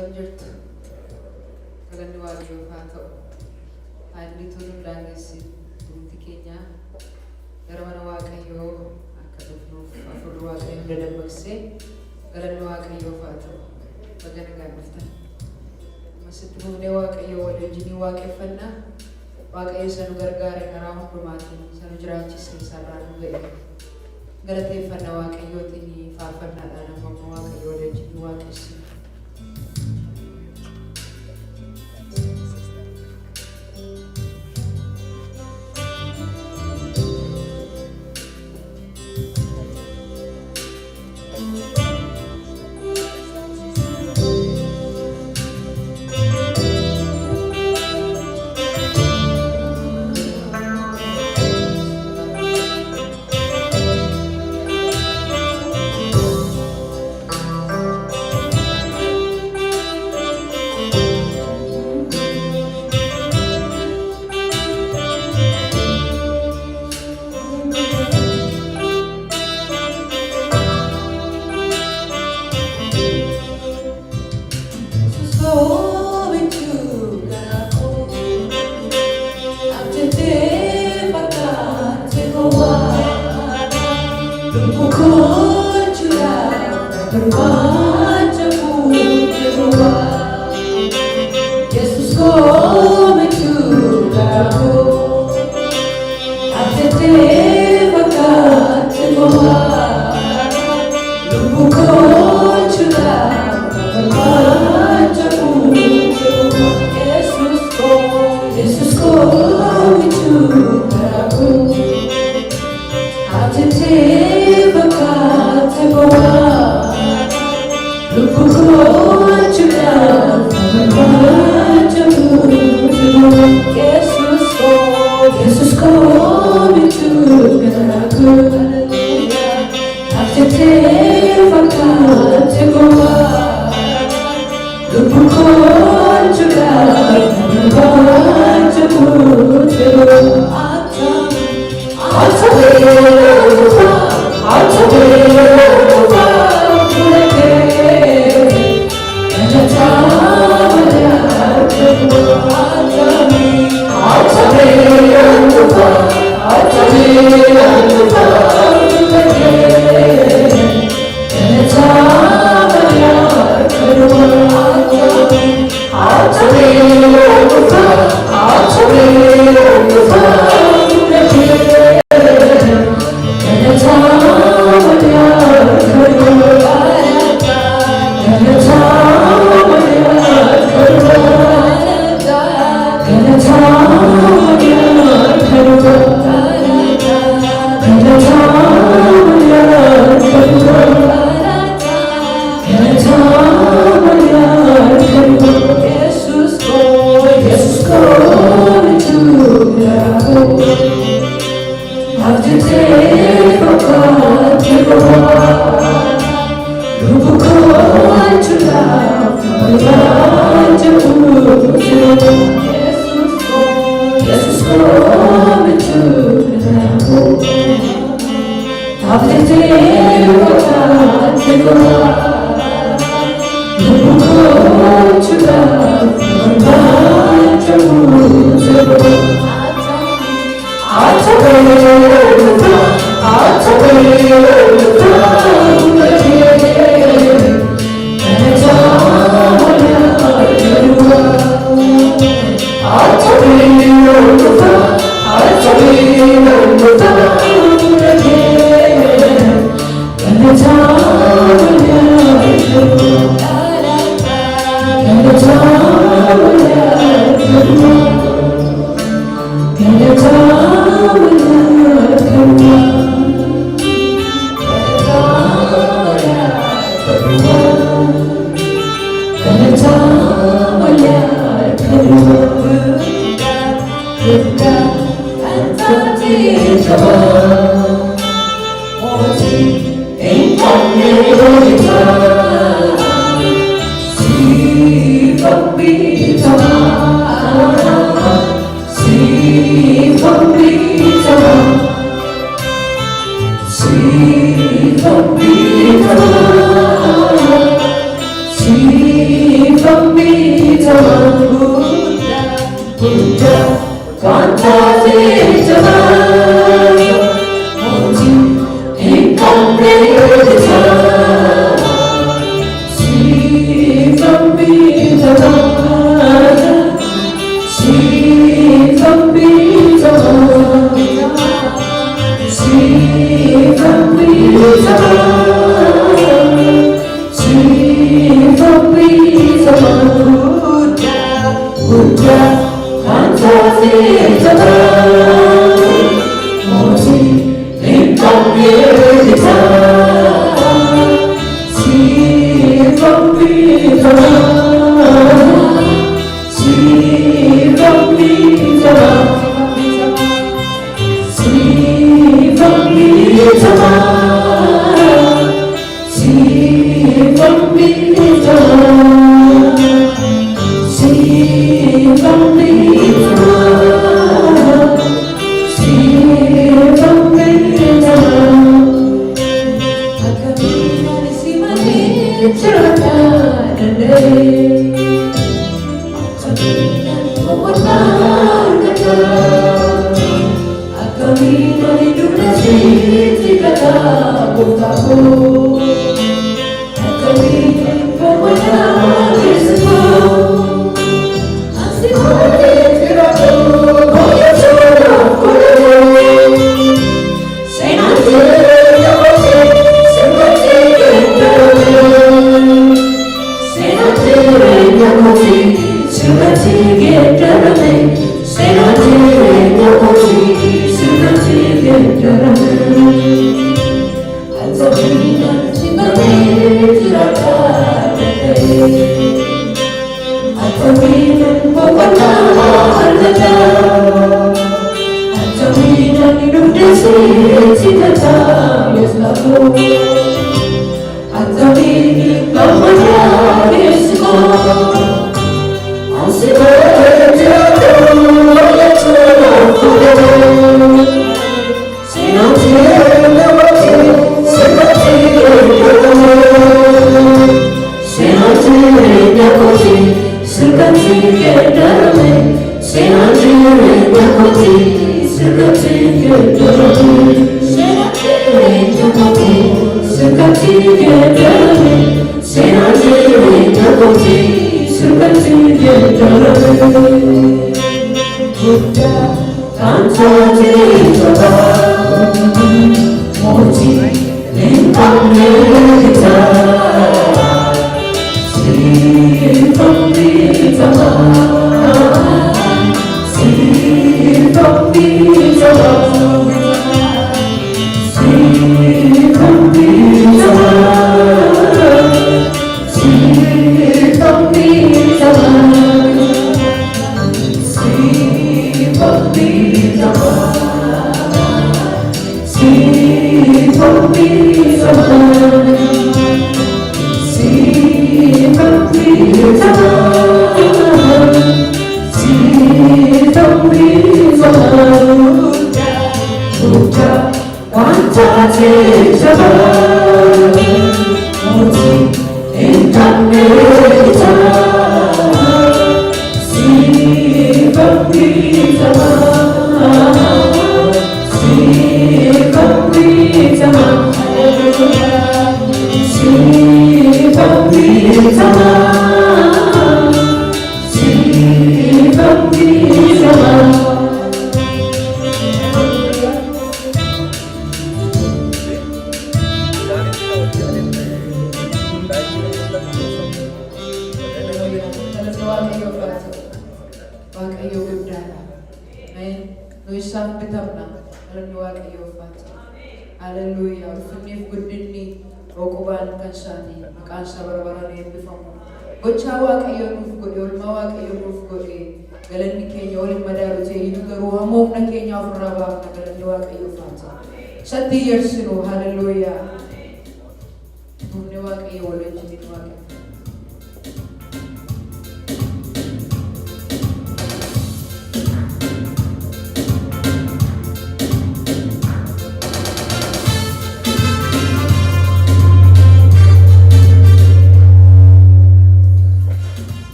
Akkam jirtu galanni waaqayyoof haa ta'u. Haalli toluun daangessi turtii keenya gara mana waaqayyoo akka dhufnuuf hafuurri waaqayyoo hunda dammaqsee galanni waaqayyoof haa ta'u. Baga nagaan dhuftan. Masitti fuunee waaqayyoo wal wajjin waaqeffannaa. Waaqayyo isa nu gargaare karaa hundumaatiin isa nu jiraachise isaarraa nu ga'e. Galateeffannaa waaqayyootiin faarfannaadhaan amma waaqayyoo wal wajjin waaqessina.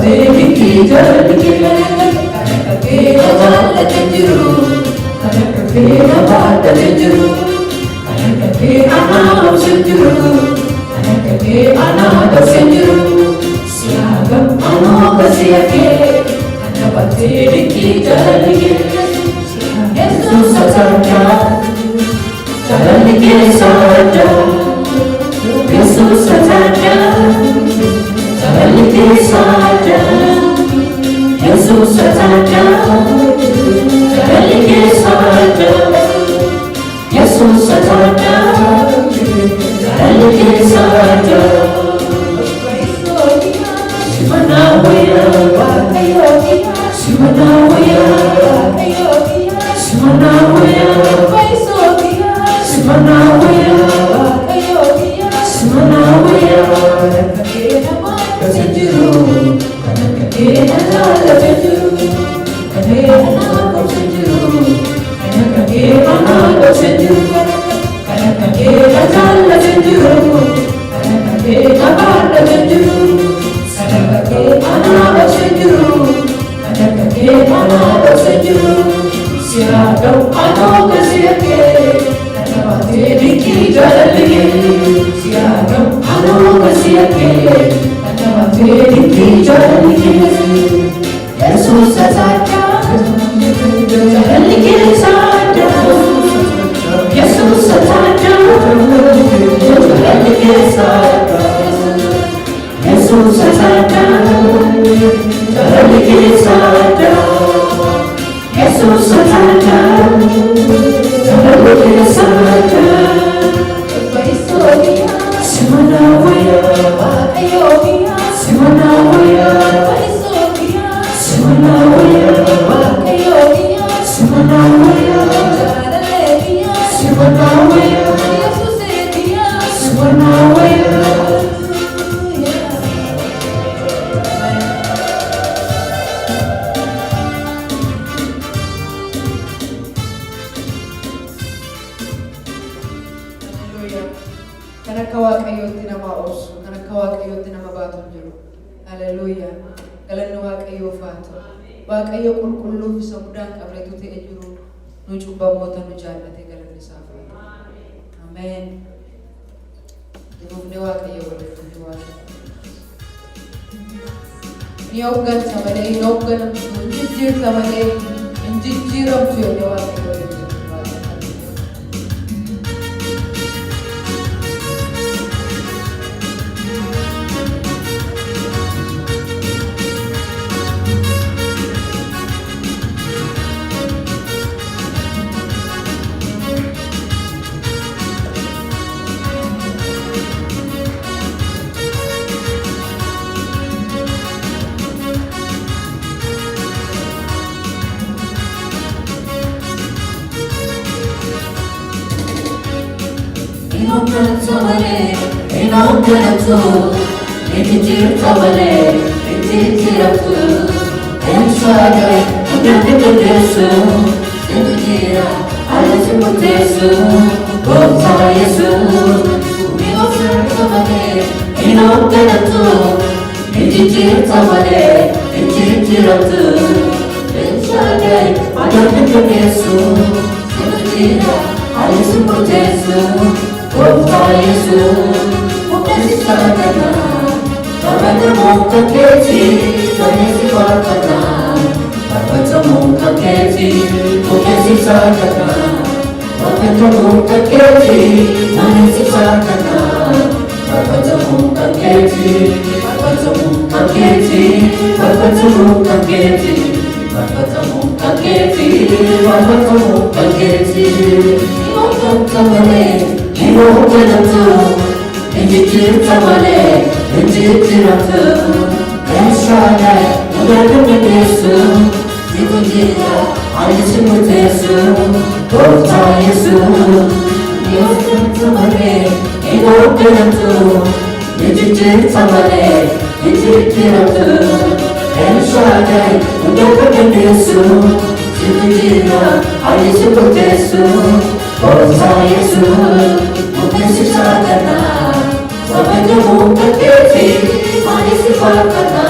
देवी जल के के जाल जरू के बात जरू के अनाम जरू के अनाद जरू सियागम अनाग सियाके देवी जल के यीशु सजा जल के सजा यीशु सजा जल के सजा यीशु सजा जल के सजा यीशु सजा जल के सजा शिवना होया शिवना होया शिवना होया शिवना होया शिवना होया Juru, kena jala juru, kena juru, kena juru, kena jala juru, kena bala juru, kena juru, kena juru, siapa anak siapa, kena diri jala siapa anak siapa. Devi jal ke Yesus saja jal ke saja Yesus saja jal ke saja Yesus saja jal ke saja Yesus saja jal ke saja Simana hoya Simana hoya Simana hoya Simana hoya Simana hoya Simana hoya Kana kawaqayyootti nama obsu, kana kawaqayyootti nama baatu jiru. Haleluuyaa. Galanni Waaqayyoof haa ta'u. Waaqayyo qulqulluu fi samudaan qabreetu ta'e jiru. Nu cubbamoota nu jaallate galanni isaaf haa ta'u. Ameen. Dhufnee Waaqayyo walitti Waaqayyo. Ni hooggansa malee, ni hoogganamtu, hin jijjiirta malee, hin jijjiiramtu yommuu Waaqayyo walitti. Inogganatu, injijjiirtamale, injijjiiramtu, enshaadai, hundatti murteessu, injijjiira, haalli murteessu, gooftaa Yesuus. Inogganatu, injijjiirtamale, injijjiiramtu, enshaadai, hundatti murteessu, injijjiira, haalli murteessu. Gooftaa Yesuus, mukti saakata, kabata muka keeti, tolesi faakata, kabata muka keeti, mukti saakata, kabata muka keeti, tolesi faakata, kabata muka keeti, kabata muka keeti, kabata muka keeti, kabata muka keeti, kabata muka keeti, inoggantamale. Inogganatu, injijjiirtamale, injijjiiramtu, enshaadai, hundatti murteessu, injijjiira, haalli murteessu, gooftaa Yesuus. Inoggantamale, inogganatu, injijjiirtamale, injijjiiramtu, enshaadai, hundatti murteessu, injijjiira, haalli murteessu. Gooftaa Yesuus, mukti saakata, kabata muka keeti, maali si faakata,